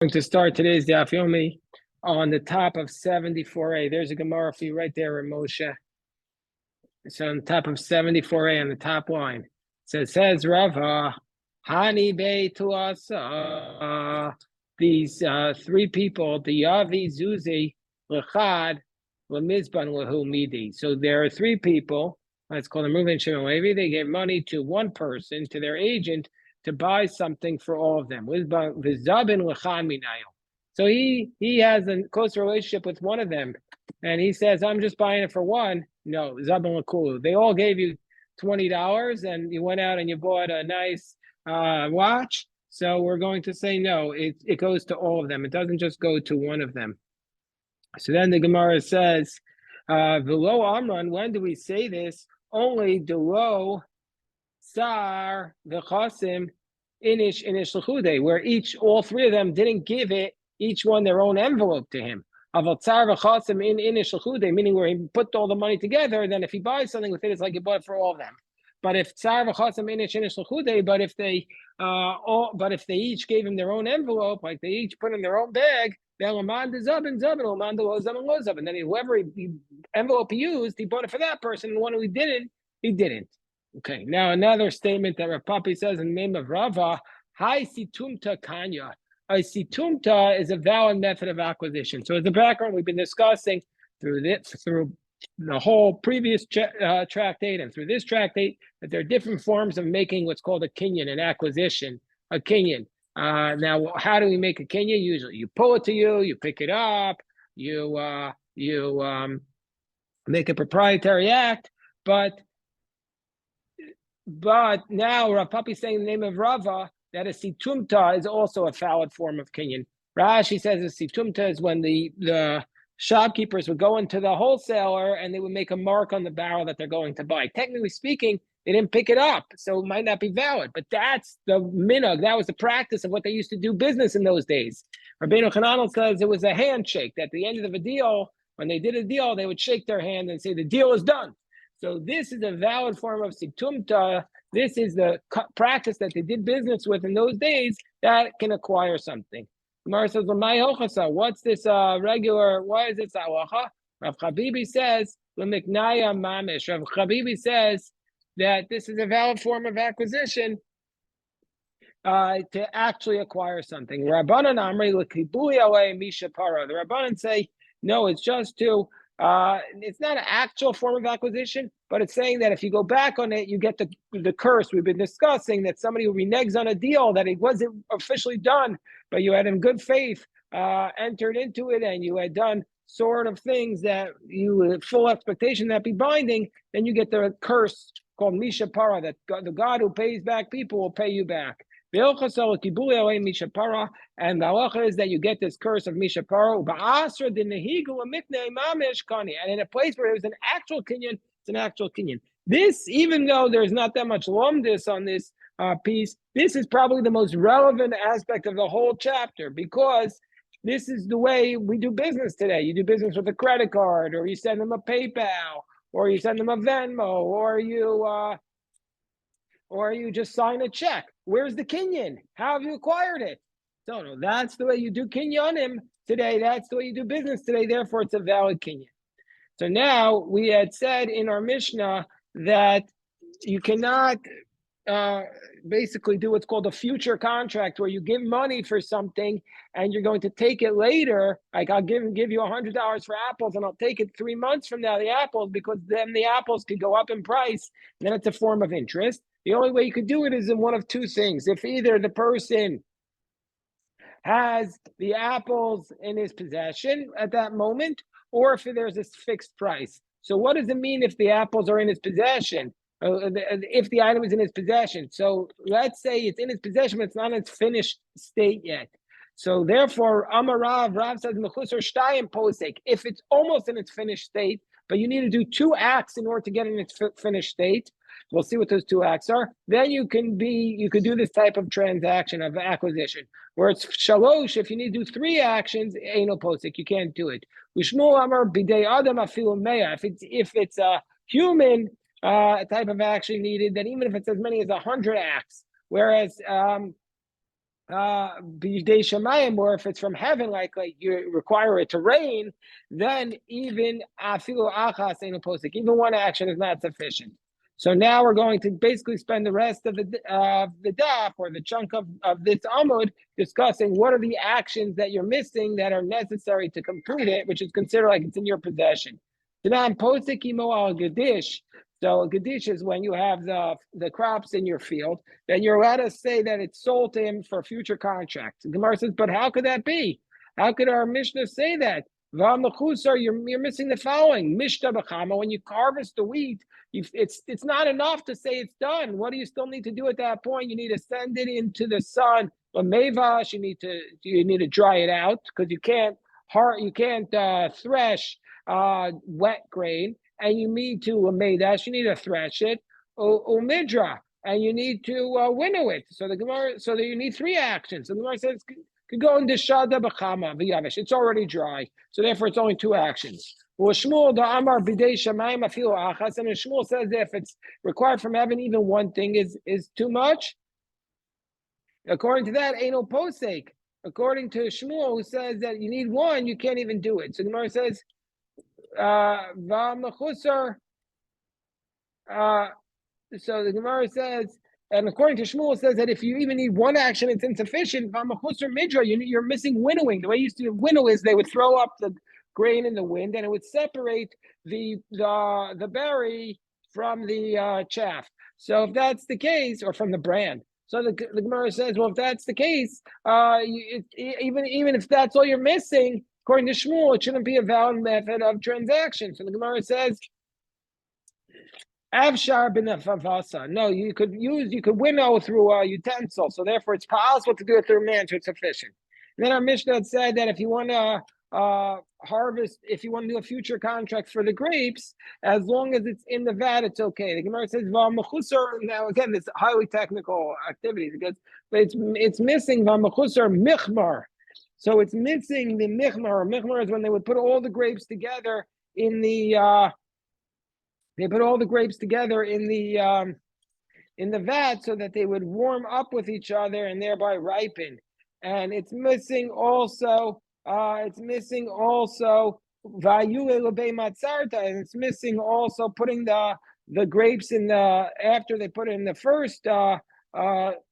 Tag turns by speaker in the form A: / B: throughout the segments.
A: Going to start today's Daf Yomi on the top of 74a. There's a Gemara for you right there, Moshe. So on the top of 74a on the top line. So it says Rava, Hani Bei to us. These three people, the Yavi, Zuzi, Lechad, Lemizban, Lehu Midi. So there are three people. Let's call them Reuven, Shimon, Levi. They gave money to one person, to their agent, to buy something for all of them. So he has a close relationship with one of them, and he says, "I'm just buying it for one." No, Zabin Lakulu. They all gave you $20, and you went out and you bought a nice watch. So we're going to say no. It goes to all of them. It doesn't just go to one of them. So then the Gemara says, "V'lo Amran." When do we say this? Only Delo Sar v'chasim inish lechude, where all three of them didn't give it, each one their own envelope to him. Aval tsar v'chasim in inish lechude, meaning where he put all the money together. Then if he buys something with it, it's like he bought it for all of them. But if tsar v'chasim inish lechude, but if they each gave him their own envelope, like they each put in their own bag, then whoever envelope he used, he bought it for that person, and the one who he didn't. Okay, now another statement that Rav Papi says in the name of Rava, Hai situmta kanya. A situmta is a valid method of acquisition. So as the background, we've been discussing through the whole previous tractate and through this tractate that there are different forms of making what's called a kinyan, an acquisition, a kinyan. Now, how do we make a kinyan? Usually you pull it to you pick it up, you make a proprietary act, but now Rav Papi is saying in the name of Rava that a situmta is also a valid form of kinyan. Rashi says a situmta is when the shopkeepers would go into the wholesaler and they would make a mark on the barrel that they're going to buy. Technically speaking, they didn't pick it up, so it might not be valid. But that's the minhag. That was the practice of what they used to do business in those days. Rabbeinu Hananel says it was a handshake. At the end of a deal, when they did a deal, they would shake their hand and say the deal is done. So this is a valid form of situmta. This is the practice that they did business with in those days that can acquire something. Gemara says, what's this regular, why is this halacha? Rav Chabibi says, l'miknaya mamish. Rav Chabibi says that this is a valid form of acquisition to actually acquire something. Rabbanan amri l'kibui alei misha para. The Rabbanan say, no, it's just to it's not an actual form of acquisition, but it's saying that if you go back on it, you get the curse we've been discussing, that somebody who reneges on a deal that it wasn't officially done, but you had in good faith entered into it and you had done sort of things that you had full expectation that be binding, then you get the curse called Misha Para, that the God who pays back people will pay you back. And the halacha is that you get this curse of Misha Paro. And in a place where it was an actual kinyan, it's an actual kinyan. This, even though there's not that much lumdis on this piece, this is probably the most relevant aspect of the whole chapter, because this is the way we do business today. You do business with a credit card, or you send them a PayPal, or you send them a Venmo, or you just sign a check. Where's the kinyan? How have you acquired it? So no, that's the way you do kinyanim today. That's the way you do business today. Therefore, it's a valid kinyan. So now we had said in our Mishnah that you cannot basically do what's called a future contract, where you give money for something and you're going to take it later. Like I'll give you $100 for apples, and I'll take it 3 months from now, the apples, because then the apples could go up in price. And then it's a form of interest. The only way you could do it is in one of two things. If either the person has the apples in his possession at that moment, or if there's a fixed price. So what does it mean if the apples are in his possession? If the item is in his possession. So let's say it's in his possession, but it's not in its finished state yet. So therefore, Rav says, Mechusar Shtayim Posek, if it's almost in its finished state, but you need to do 2 acts in order to get in its finished state. We'll see what those 2 acts are. Then you can do this type of transaction of acquisition, where it's shalosh. If you need to do 3 actions, no posik, you can't do it. Ushmul amar bidei adam afilu meya. If it's a human type of action needed, then even if it's as many as 100 acts, whereas b'yidei shamayim, or if it's from heaven, like you require it to rain, then even afilu achas einu posek, even one action is not sufficient. So now we're going to basically spend the rest of the daf, or the chunk of this amud, discussing what are the actions that you're missing that are necessary to complete it, which is considered like it's in your possession. So now posek imo al gedish. So a gedish is when you have the crops in your field, then you're allowed to say that it's sold to him for future contracts. The Gemara says, but how could that be? How could our Mishnah say that? You're missing the following. Mishta b'chama, when you harvest the wheat, it's not enough to say it's done. What do you still need to do at that point? You need to send it into the sun. But mevash, you need to dry it out, because you can't thresh wet grain, and you need to meidash, you need to thresh it, umidra, and you need to winnow it. So the Gemara, so that you need three actions. So the Gemara says, could go into shada b'chama v'yavish. It's already dry, so therefore it's only two actions. Well, Shmuel the Amar b'dei shamayim afilu achas, and Shmuel says if it's required from heaven, even one thing is too much. According to that, ain't no posek. According to Shmuel, who says that you need one, you can't even do it. So the Gemara says, v'mechusar. So the Gemara says, and according to Shmuel, it says that if you even need one action, it's insufficient. V'mechusar midra, you're missing winnowing. The way you used to winnow is they would throw up the grain in the wind, and it would separate the berry from the chaff. So if that's the case, or from the bran. So the Gemara says, well, if that's the case, even if that's all you're missing, according to Shmuel, it shouldn't be a valid method of transaction. So the Gemara says, Avshar b'nefavasa. No, you could winnow through a utensil. So therefore, it's possible to do it through a man, so it's sufficient. And then our Mishnah said that if you want to harvest, if you want to do a future contract for the grapes, as long as it's in the vat, it's okay. The Gemara says, now again, this highly technical activity, but it's missing v'mechusar michmar. So it's missing the michmar. Michmar is when they would put all the grapes together in the vat, so that they would warm up with each other and thereby ripen. And it's missing also and it's missing also putting the grapes in after they put it in the first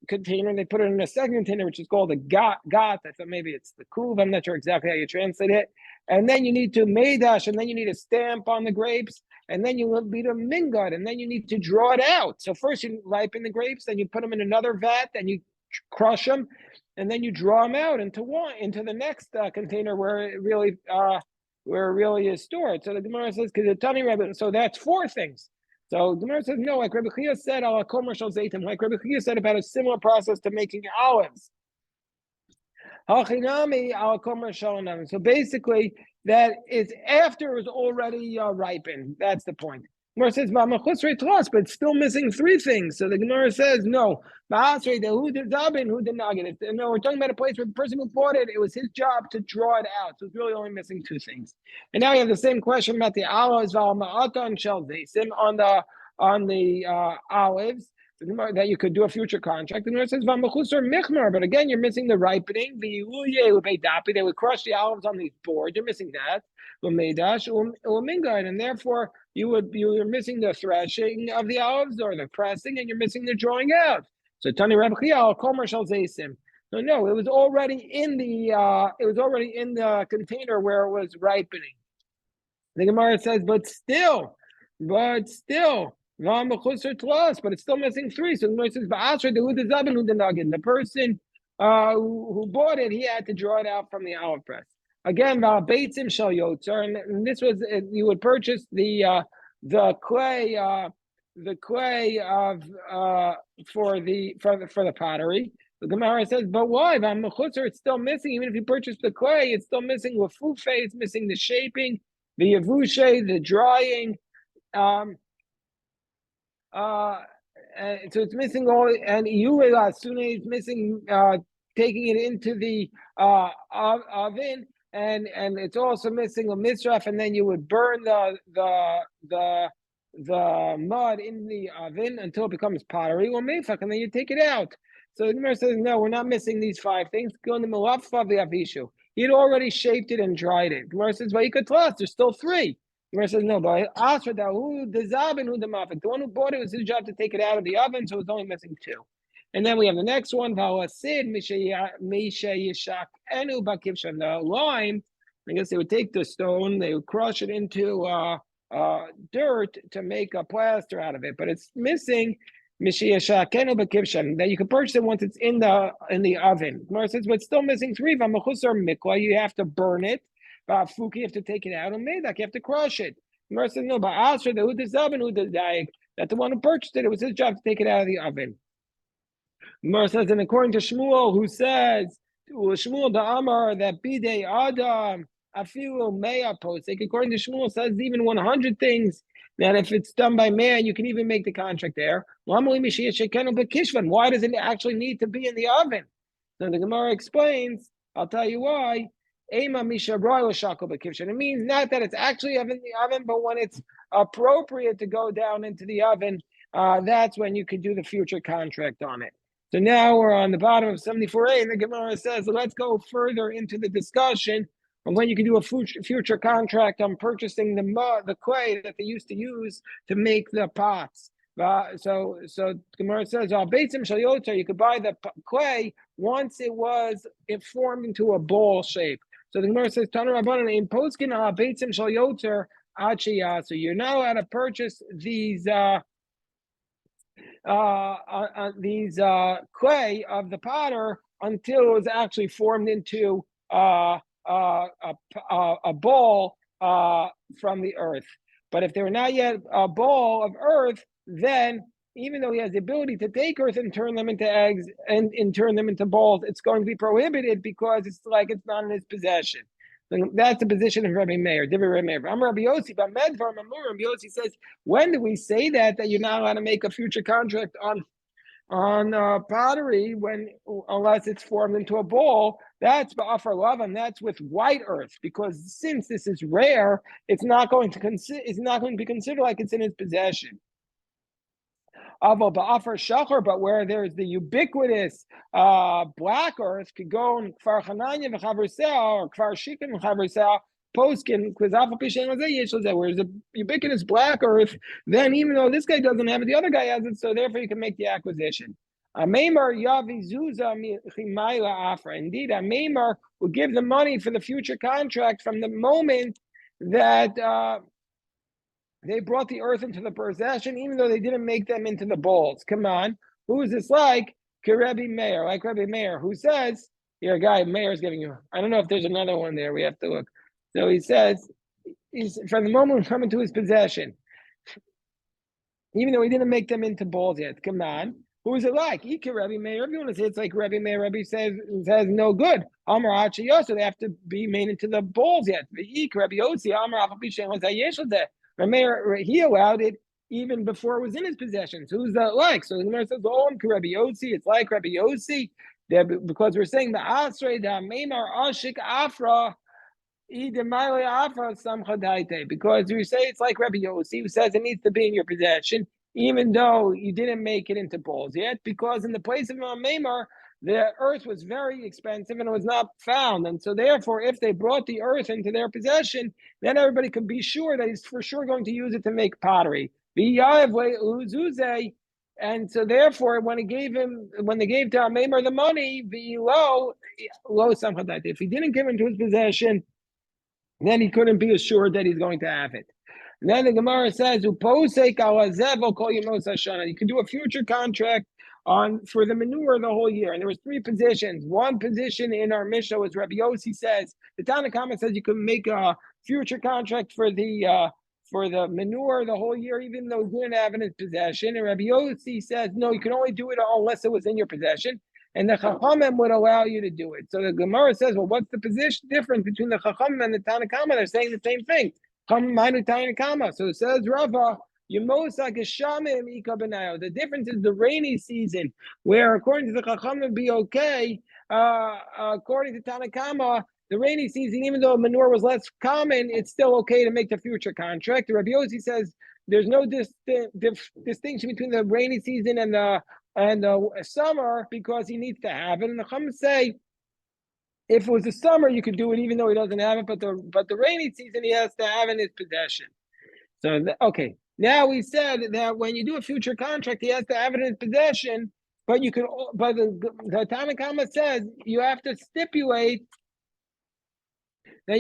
A: container, they put it in the second container, which is called a gat. I thought maybe it's the kuv. I'm not sure exactly how you translate it. And then you need to meidash, and then you need a stamp on the grapes, and then you will be the mingad, and then you need to draw it out. So first you ripen the grapes, then you put them in another vat, then you crush them, and then you draw them out into the next container where it really is stored. So the Gemara says, so that's four things. So the Gemara says, no, like Rabbi Chia said, like Rabbi Chia said about a similar process to making olives. So basically, that is after it was already ripened. That's the point. Gemara says, but it's still missing three things. So the Gemara says, no. No, we're talking about a place where the person who bought it, it was his job to draw it out. So it's really only missing two things. And now we have the same question about the olives on the olives, that you could do a future contract. And it says, but again, you're missing the ripening. They would crush the olives on these boards. You're missing that. And therefore, you're missing the threshing of the olives, or the pressing, and you're missing the drawing out. So Tani Rabbi Chia al-Komer shel zaysim. No, it was already in the container where it was ripening. The Gemara says, but still, but it's still missing three. So the Gemara says, the person who bought it, he had to draw it out from the olive press. Again, beitzim shel yotzer, and this was, you would purchase the clay of for the pottery. The Gemara says, but why? It's still missing. Even if you purchase the clay, it's still missing lefufe. It's missing the shaping, the yavushe, the drying. And so it's missing all, and as soon as it's missing, taking it into the oven, and it's also missing a misraf, and then you would burn the mud in the oven until it becomes pottery or mefak, and then you take it out. So the Gemara says, no, we're not missing these 5 things. He'd already shaped it and dried it. Gemara says, well, you could tell us, there's still 3. Gemara says, no, but the one who bought it was his job to take it out of the oven, so it's only missing 2. And then we have the next one, the lime. I guess they would take the stone, they would crush it into dirt to make a plaster out of it, but it's missing that you can purchase it once it's in the oven. Gemara says, but it's still missing 3. You have to burn it. You have to take it out, and you have to crush it. Gemara says, no, but that the one who purchased it, it was his job to take it out of the oven. Gemara says, and according to Shmuel, who says, Shmuel the Amar, that bidei Adam, afilu mea posek. According to Shmuel, says even 100 things that if it's done by man, you can even make the contract there. Why does it actually need to be in the oven? So the Gemara explains, I'll tell you why. It means not that it's actually in the oven, but when it's appropriate to go down into the oven, that's when you could do the future contract on it. So now we're on the bottom of 74a, and the Gemara says, let's go further into the discussion of when you can do a future contract on purchasing the clay that they used to use to make the pots. So Gemara says, you could buy the clay once it formed into a ball shape. So the Gemara says, so you're not allowed to purchase these clay of the potter until it was actually formed into a ball from the earth. But if they were not yet a ball of earth, then even though he has the ability to take earth and turn them into eggs and turn them into balls, it's going to be prohibited because it's like it's not in his possession. So that's the position of Rabbi Meir. I'm Rabbi Yossi, but Rabbi Yossi says, when do we say that you're not allowed to make a future contract on pottery unless it's formed into a ball? That's ba'afar lavan. That's with white earth, because since this is rare, it's not going to be considered like it's in his possession. But where there's the ubiquitous black earth, could go in Kfar Chananya v'Chavrisel or Kfar Shikin v'Chavrisel, Poskin, whereas the ubiquitous black earth, then even though this guy doesn't have it, the other guy has it, so therefore you can make the acquisition. Indeed, a Maimar will give the money for the future contract from the moment that they brought the earth into the possession, even though they didn't make them into the bowls. Come on. Who is this like? Rabbi Meir, like Rabbi Meir, who says, here, guy, Meir is giving you, I don't know if there's another one there. We have to look. So he says, from the moment we come into his possession, even though he didn't make them into balls yet. Come on. Who is it like? Ika Rabbi Meir. If you want to say it's like Rabbi Meir, Rabbi says no good. Amar Hachi, so they have to be made into the balls yet. Ika Rabbi Yossi, Amar he allowed it even before it was in his possession. So who's that like? So the Gemara says, "Oh, Rabbi Yossi, it's like Rabbi Yossi, because we're saying the Asrei, the Meimar Ashik Afra, because we say it's like Rabbi Yossi, who says it needs to be in your possession, even though you didn't make it into balls yet, because in the place of Meimar, the earth was very expensive and it was not found. And so therefore, if they brought the earth into their possession, then everybody could be sure that he's for sure going to use it to make pottery. And so therefore, when they gave to Meimar the money, if he didn't give him to his possession, then he couldn't be assured that he's going to have it. And then the Gemara says, you can do a future contract for the manure the whole year. And there was 3 positions. One position in our Mishnah was Rabbi Yossi says, the Tanna Kama says you can make a future contract for the manure the whole year, even though he didn't have it in his possession. And Rabbi Yossi says, no, you can only do it unless it was in your possession. And the Chachamim would allow you to do it. So the Gemara says, well, what's the position difference between the Chachamim and the Tanna Kama? They're saying the same thing. So it says, Rava, the difference is the rainy season, where according to the Chacham be okay. According to Tanna Kama, the rainy season, even though manure was less common, it's still okay to make the future contract. Rabbi Yossi says there's no distinction between the rainy season and the and summer because he needs to have it. And the Chum say, if it was the summer, you could do it even though he doesn't have it, but the rainy season he has to have in his possession. So okay, now we said that when you do a future contract, he has to have it in his possession, but you can. But the Tanna Kama says you have to stipulate that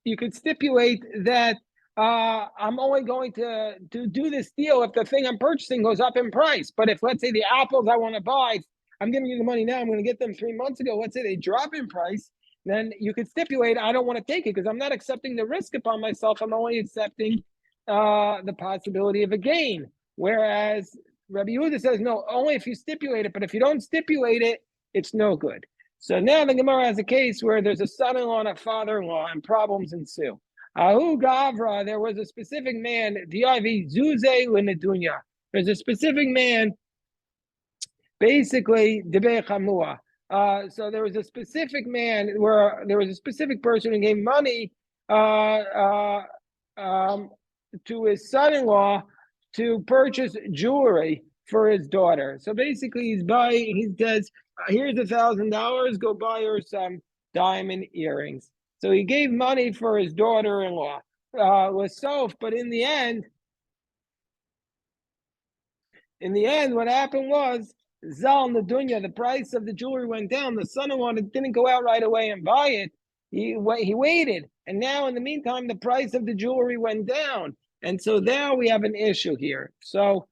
A: you could stipulate that I'm only going to do this deal if the thing I'm purchasing goes up in price. But if, let's say, the apples I want to buy, I'm giving you the money now, I'm going to get them 3 months ago, let's say they drop in price, then you could stipulate I don't want to take it because I'm not accepting the risk upon myself. I'm only accepting the possibility of a gain. Whereas Rabbi Yehuda says, no, only if you stipulate it, but if you don't stipulate it, it's no good. So now the Gemara has a case where there's a son-in-law and a father-in-law, and problems ensue. Ahu Gavra, there was a specific man, Diavi Zuze Linedunya. There's a specific man, basically, Debe Chamua. So there was a specific man where there was a specific person who gave money to his son-in-law to purchase jewelry for his daughter. So basically, he says, here's $1,000, go buy her some diamond earrings. So he gave money for his daughter-in-law, Lasof, but in the end, what happened was, Zal Nadunya, the price of the jewelry went down. The son-in-law didn't go out right away and buy it. He waited. And now, in the meantime, the price of the jewelry went down. And so now we have an issue here. So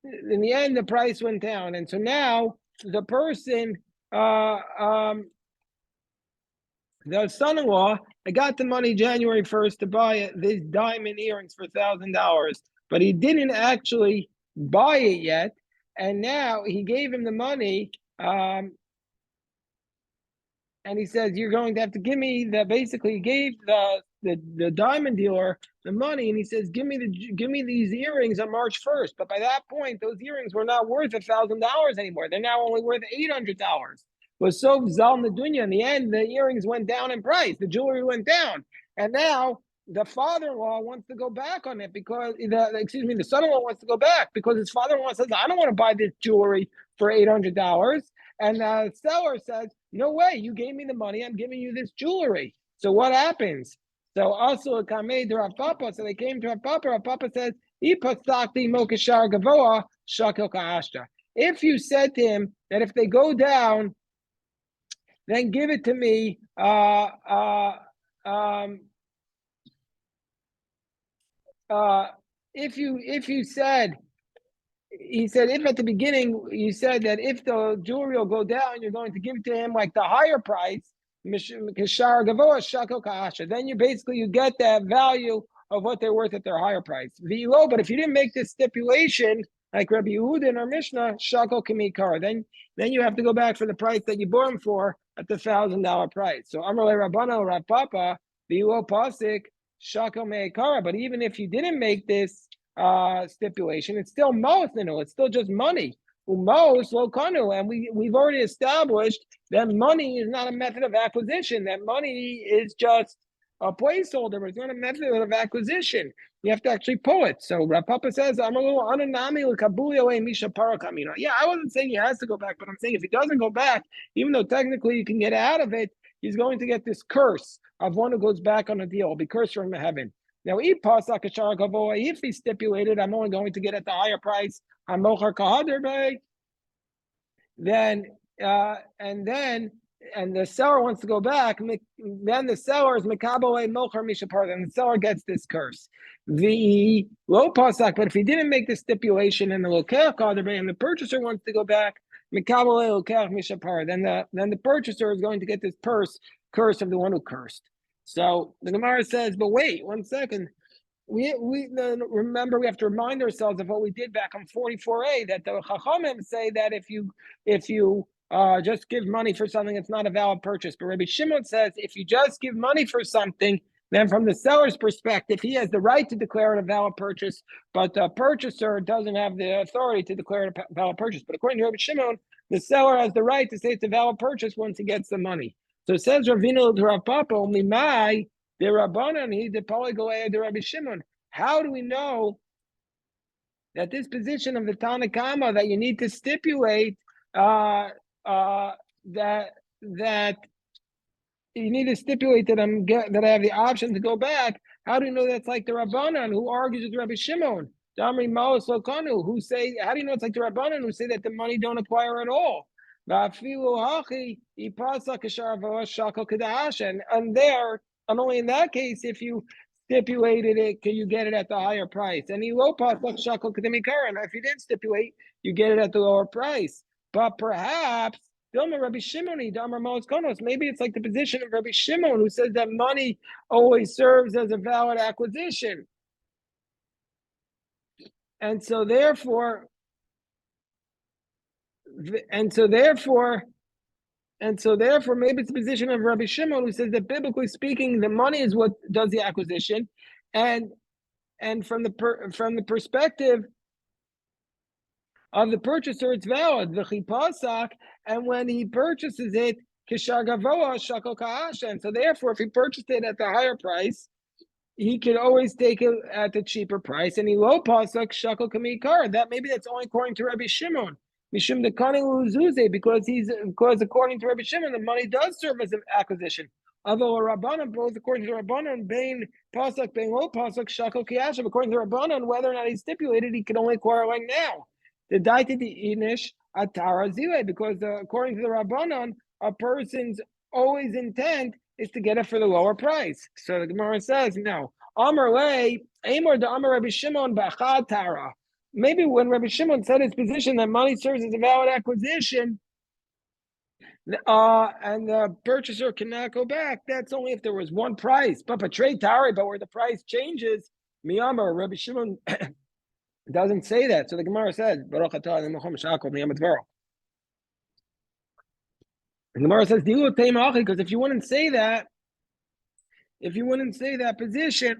A: in the end, the price went down. And so now the person, the son-in-law, I got the money January 1st to buy these diamond earrings for $1,000, but he didn't actually buy it yet. And now he gave him the money, and he says, you're going to have to give me basically he gave the diamond dealer the money, and he says, give me these earrings on March 1st. But by that point, those earrings were not worth $1,000 anymore. They're now only worth $800. Was so Zal Nadunya. In the end, the earrings went down in price. The jewelry went down. And now the father-in-law wants to go back on it because the son-in-law wants to go back because his father-in-law says, I don't want to buy this jewelry for $800. And the seller says, no way, you gave me the money, I'm giving you this jewelry. So what happens? So also a kamei to Rav Papa, so they came to Rav Papa. Rav Papa says, if you said to him that if they go down, then give it to me. If you said, he said, if at the beginning you said that if the jewelry will go down, you're going to give it to him like the higher price, then you get that value of what they're worth at their higher price. But if you didn't make this stipulation, like Rabbi Yehuda in our Mishnah, shako kamikar, then you have to go back for the price that you bought them for at the $1,000 price. So Amrle Rabbana Rav Papa, Vilo Pasik, shako meikara. But even if you didn't make this stipulation, it's still mosninu, it's still just money. Umos lo kanu, and we've already established that money is not a method of acquisition. That money is just a placeholder. It's not a method of acquisition. You have to actually pull it. So Rav Papa says, I'm a little ananami l'kabuli misha parakamina. Yeah, I wasn't saying he has to go back, but I'm saying if he doesn't go back, even though technically you can get out of it, he's going to get this curse of one who goes back on a deal. He'll be cursed from heaven. Now, if he stipulated, I'm only going to get at the higher price, then and the seller wants to go back, then the seller is mekabel mocher mishapar, then the seller gets this curse. The low pasak, but if he didn't make the stipulation and the lokeach kader and the purchaser wants to go back, mekabel lokeach mishapar, then the purchaser is going to get this curse of the one who cursed. So the Gemara says, but wait 1 second. We remember we have to remind ourselves of what we did back on 44a, that the Chachamim say that if you just give money for something, it's not a valid purchase. But Rabbi Shimon says if you just give money for something, then from the seller's perspective, he has the right to declare it a valid purchase, but the purchaser doesn't have the authority to declare it a valid purchase. But according to Rabbi Shimon, the seller has the right to say it's a valid purchase once he gets the money. So it says Ravina to Rav Papa, only my the Rabbanan he the Polygoea the Rabbi Shimon. How do we know that this position of the Tana Kama that you need to stipulate that you need to stipulate that that I have the option to go back. How do you know that's like the Rabbanan who argues with Rabbi Shimon? Damri Maos Lokanu, who say, how do you know it's like the Rabbanan who say that the money don't acquire at all? And there, and only in that case, if you stipulated it, can you get it at the higher price? And if you didn't stipulate, you get it at the lower price. But perhaps Rabbi Shimoni, maybe it's like the position of Rabbi Shimon, who says that money always serves as a valid acquisition. And so therefore, maybe it's the position of Rabbi Shimon, who says that biblically speaking, the money is what does the acquisition. And from the perspective of the purchaser, it's valid. And when he purchases it, and so therefore, if he purchased it at the higher price, he can always take it at the cheaper price. And he low pasak shakal kamikar. That maybe that's only according to Rabbi Shimon. Mishum dekani uzuze, because according to Rabbi Shimon, the money does serve as an acquisition. Although Rabbanan, both according to Rabbanan, bein pasak, bein low pasak shakal kiyashav. According to Rabbanan, whether or not he stipulated, he can only acquire like now. The daita the inish atara zile, because according to the Rabbanan, a person's always intent is to get it for the lower price. So the Gemara says, no. Amar le, Amar the Amar Rabbi Shimon b'achad tara. Maybe when Rabbi Shimon said his position that money serves as a valid acquisition, and the purchaser cannot go back, that's only if there was one price. But trade tari, but where the price changes, miyamar, Rabbi Shimon doesn't say that. So the Gemara says, Baruch atah l'mochom shakol miyam dvaro. The Gemara says, because if you wouldn't say that position,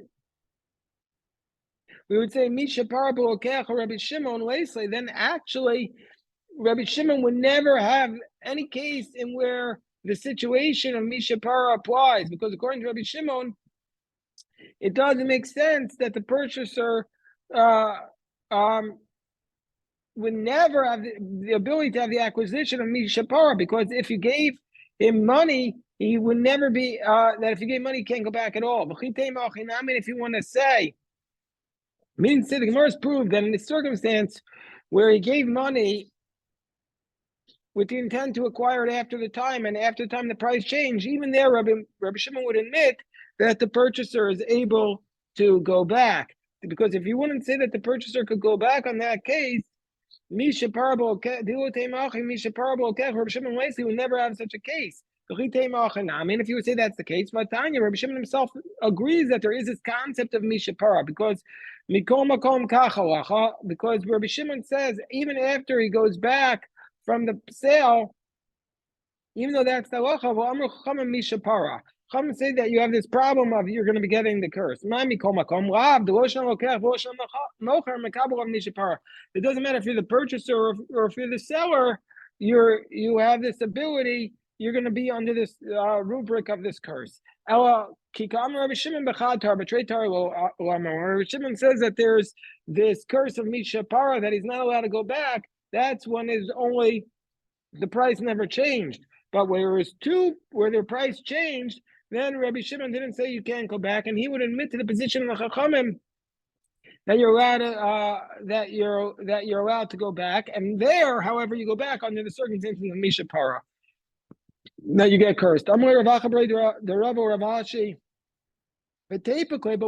A: we would say Misha Parabo Okech or Rabbi Shimon Leisle. Then actually, Rabbi Shimon would never have any case in where the situation of Misha Para applies, because according to Rabbi Shimon, it doesn't make sense that the purchaser would never have the ability to have the acquisition of Misha Para, because if you gave him money, he would never be that if you gave money, he can't go back at all. I mean, if you want to say, meaning the Gemara has proved that in this circumstance where he gave money with the intent to acquire it after the time, and after the time the price changed, even there Rabbi Shimon would admit that the purchaser is able to go back. Because if you wouldn't say that the purchaser could go back on that case, Misha Parabo Rabbi Shimon Leisli would never have such a case. I mean, if you would say that's the case, but Tanya, Rabbi Shimon himself agrees that there is this concept of Misha Para, because Rabbi Shimon says even after he goes back from the sale, even though that's the halacha, Misha Para. Chum say that you have this problem of you're going to be getting the curse. It doesn't matter if you're the purchaser or if you're the seller. You have this ability. You're going to be under this rubric of this curse. Rabbi Shimon says that there's this curse of Misha Para that he's not allowed to go back. That's when is only the price never changed. But where the price changed, then Rabbi Shimon didn't say you can't go back, and he would admit to the position of the Chachamim that you're allowed to go back. And there, however, you go back under the circumstances of Misha Para, that you get cursed. But we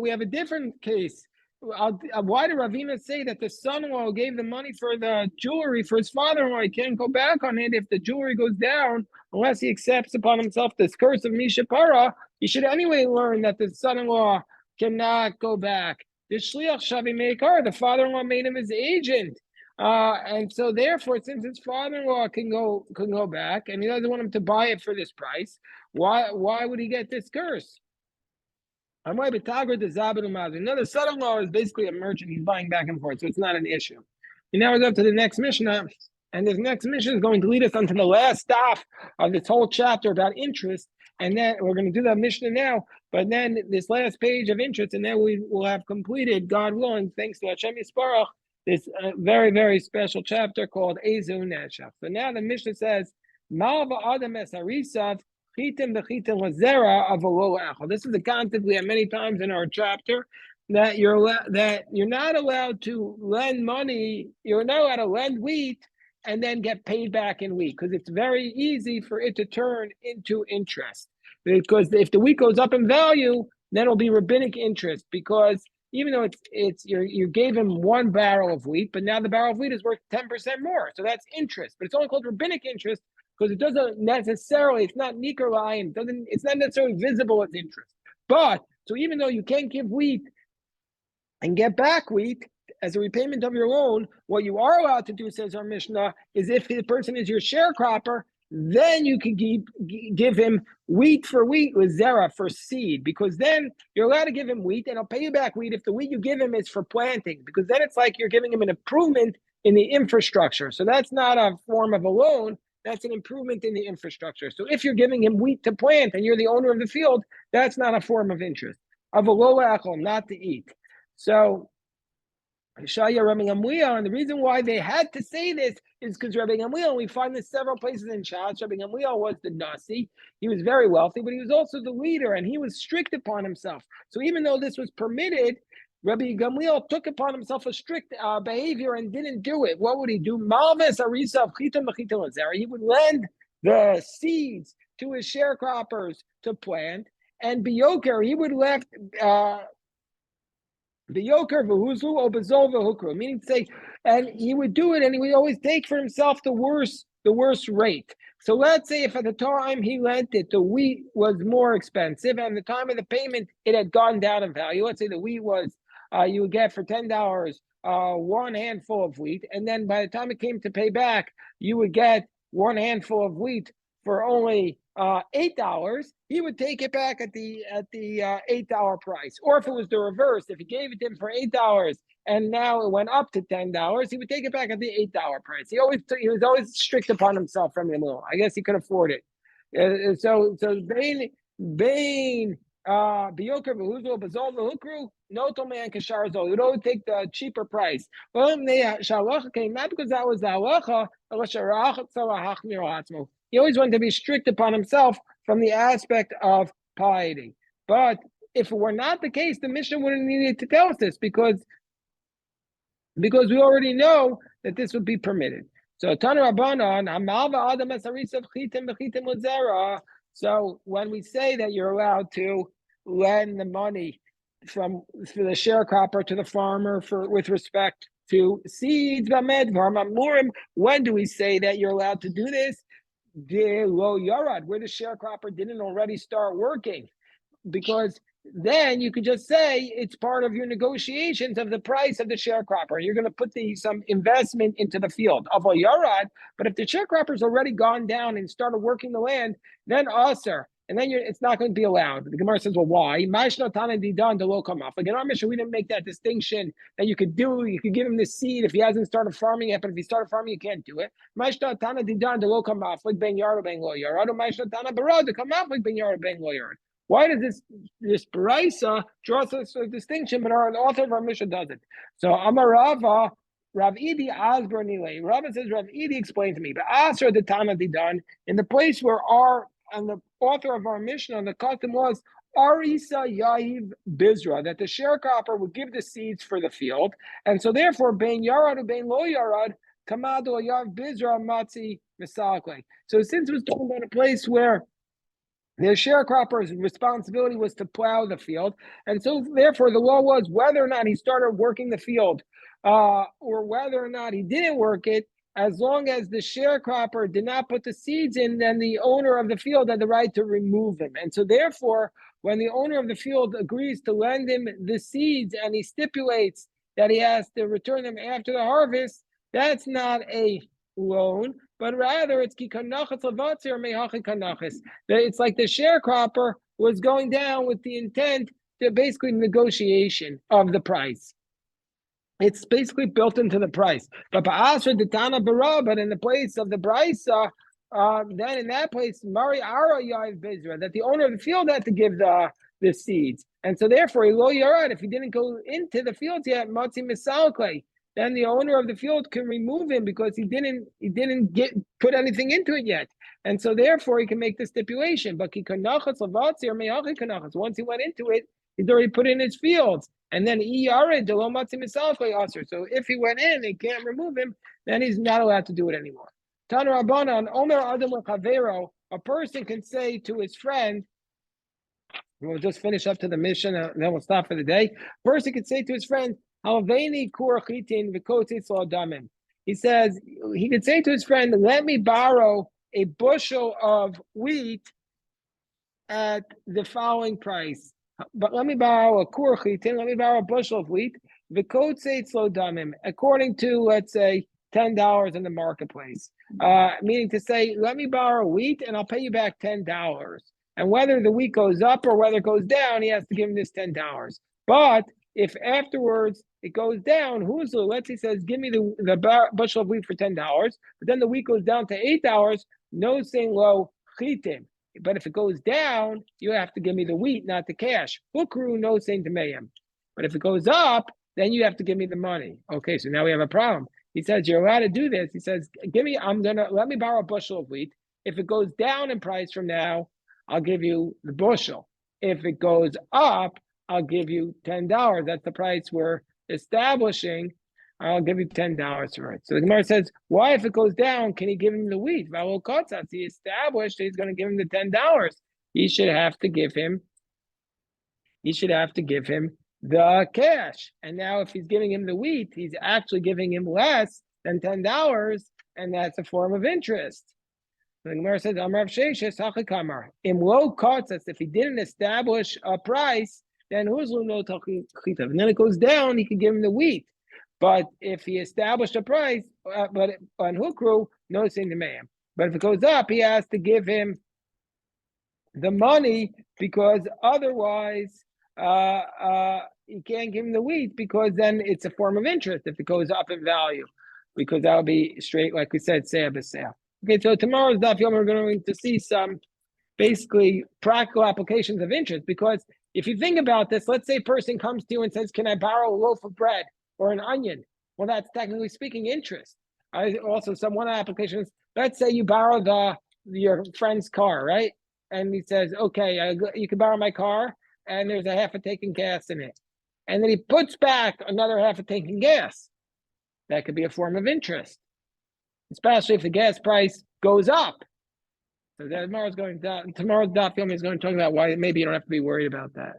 A: have a different case. Why did Ravina say that the son-in-law gave the money for the jewelry for his father-in-law? He can't go back on it if the jewelry goes down unless he accepts upon himself this curse of Misha Para. He should anyway learn that the son-in-law cannot go back. The shliach shavi meikar, the father-in-law made him his agent, and so therefore, since his father-in-law can go back, and he doesn't want him to buy it for this price, why would he get this curse? Another son-in-law is basically a merchant. He's buying back and forth, so it's not an issue. And now we go to the next Mishnah, and this next Mishnah is going to lead us onto the last stop of this whole chapter about interest. And then we're going to do that Mishnah now, but then this last page of interest, and then we will have completed, God willing, thanks to Hashem Yisparach, this very, very special chapter called Ezu Neshach. So now the Mishnah says, Malva Adam Es Harisav, Chitim Bechitim Lazera of a. This is the concept we have many times in our chapter, that you're not allowed to lend money, you're not allowed to lend wheat and then get paid back in wheat, because it's very easy for it to turn into interest. Because if the wheat goes up in value, then it'll be rabbinic interest, because even though you gave him 1 barrel of wheat, but now the barrel of wheat is worth 10% more. So that's interest, but it's only called rabbinic interest because it doesn't necessarily, it's not Nikolai, and it's not necessarily visible as interest. But so even though you can't give wheat and get back wheat as a repayment of your loan, what you are allowed to do, says our Mishnah, is if the person is your sharecropper, then you can give him wheat with zera, for seed, because then you're allowed to give him wheat and he'll pay you back wheat if the wheat you give him is for planting, because then it's like you're giving him an improvement in the infrastructure. So that's not a form of a loan, that's an improvement in the infrastructure. So if you're giving him wheat to plant and you're the owner of the field, that's not a form of interest. Of a loa echol, not to eat. So Shaya Rabbi Gamliel, and the reason why they had to say this is because Rabbi Gamliel, we find this several places in Shas. Rabbi Gamliel was the Nasi. He was very wealthy, but he was also the leader, and he was strict upon himself. So even though this was permitted, Rabbi Gamliel took upon himself a strict behavior and didn't do it. What would he do? Malves Arisa Chitim Bechitim Lazera. He would lend the seeds to his sharecroppers to plant, and Biyoker, he would left the yoker v'huzlu obezol v'hukru, meaning to say, and he would do it, and he would always take for himself the worst rate. So let's say if at the time he lent it, the wheat was more expensive, and at the time of the payment it had gone down in value. Let's say the wheat was you would get for $10 1 handful of wheat, and then by the time it came to pay back, you would get 1 handful of wheat for only $8. He would take it back at the $8 price. Or if it was the reverse, if he gave it to him for $8 and now it went up to $10, he would take it back at the $8 price. He was always strict upon himself from the middle. I guess he could afford it. So Bain Biyoker v'huzul bezol v'hukru noto man kashar zol. You don't take the cheaper price. Well, not because that was the halacha. He always wanted to be strict upon himself from the aspect of piety. But if it were not the case, the Mishnah wouldn't need to tell us this, because we already know that this would be permitted. So Tanu Rabbanan, Amalva Adam Esarisav Chitim Bechitim Lazera. So when we say that you're allowed to lend the money for the sharecropper to the farmer with respect to seeds, when do we say that you're allowed to do this? Lo yarad, where the sharecropper didn't already start working, because then you could just say it's part of your negotiations of the price of the sharecropper. You're going to put some investment into the field of a yarad, but if the sharecropper's already gone down and started working the land, then aser, and then it's not going to be allowed. The Gemara says, well, why? Like in our Mishnah, we didn't make that distinction that you could give him the seed if he hasn't started farming yet, but if he started farming, you can't do it. Like why does this Baraisa draw such a distinction, but the author of our Mishnah doesn't? So Amarava, Rav Idi Asber Nile. Rava says, Rav Idi explained to me, but Asr the Tana Didan, in the place where and the author of our Mishnah, the custom was Arisa Yahiv Bizra, that the sharecropper would give the seeds for the field, and so therefore Bein Yarad or Bein Lo Yarad, Kamado Yav Bizra Matzi Misalkle. So since it was talking about a place where the sharecropper's responsibility was to plow the field, and so therefore the law was whether or not he started working the field or whether or not he didn't work it, as long as the sharecropper did not put the seeds in, then the owner of the field had the right to remove them. And so therefore, when the owner of the field agrees to lend him the seeds and he stipulates that he has to return them after the harvest, that's not a loan, but rather it's kikanachas lavatzir or mehachi kanachas. It's like the sharecropper was going down with the intent to basically negotiation of the price. It's basically built into the price. But in the place of the Brisa, then in that place, Mari Ara Yav Bezra, that the owner of the field had to give the seeds. And so therefore, Lo Yarad, if he didn't go into the fields yet, Matzi Misalkle, then the owner of the field can remove him because he didn't put anything into it yet. And so therefore he can make the stipulation. But once he went into it, he's already put in his fields. And then so if he went in, they can't remove him, then he's not allowed to do it anymore. Tan Rabbanan, Omer Adam Chavero, a person can say to his friend, we'll just finish up to the mission, and then we'll stop for the day. A person can say to his friend, he says, he could say to his friend, let me borrow a bushel of wheat at the following price. But let me borrow a kur chitin, let me borrow a bushel of wheat. According to, let's say, $10 in the marketplace. Meaning to say, let me borrow wheat and I'll pay you back $10. And whether the wheat goes up or whether it goes down, he has to give him this $10. But if afterwards it goes down, let's say says, give me the bushel of wheat for $10, but then the wheat goes down to $8, no saying low chitim. But if it goes down, you have to give me the wheat, not the cash. Bukru, no saying to mayim. But if it goes up, then you have to give me the money. Okay, so now we have a problem. He says, you're allowed to do this. He says, let me borrow a bushel of wheat. If it goes down in price from now, I'll give you the bushel. If it goes up, I'll give you $10. That's the price we're establishing. I'll give you $10 for it. So the Gemara says, why, if it goes down, can he give him the wheat? He established he's going to give him the $10. He should have to give him the cash. And now if he's giving him the wheat, he's actually giving him less than $10, and that's a form of interest. The Gemara says, Amrav Sheishes Hachikamar. In low cuts, that's if he didn't establish a price, then Huzlu no Tachitav. And then it goes down, he can give him the wheat. But if he established a price, but on Hukru, no saying the man. But if it goes up, he has to give him the money because otherwise he can't give him the wheat because then it's a form of interest if it goes up in value, because that'll be straight, like we said, seah b'seah. Okay, so tomorrow's daf yom we're going to see some basically practical applications of interest, because if you think about this, let's say a person comes to you and says, can I borrow a loaf of bread or an onion? Well, that's technically speaking interest. Also, one applications, let's say you borrow your friend's car, right? And he says, okay, you can borrow my car, and there's a half a tank of gas in it. And then he puts back another half a tank of gas. That could be a form of interest, especially if the gas price goes up. So tomorrow's daf yom is going to talk about why maybe you don't have to be worried about that.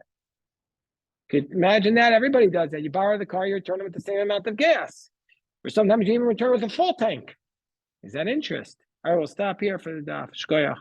A: Could imagine that everybody does that. You borrow the car, you return it with the same amount of gas, or sometimes you even return with a full tank. Is that interest? All right, we'll stop here for the daf. Shkoyach.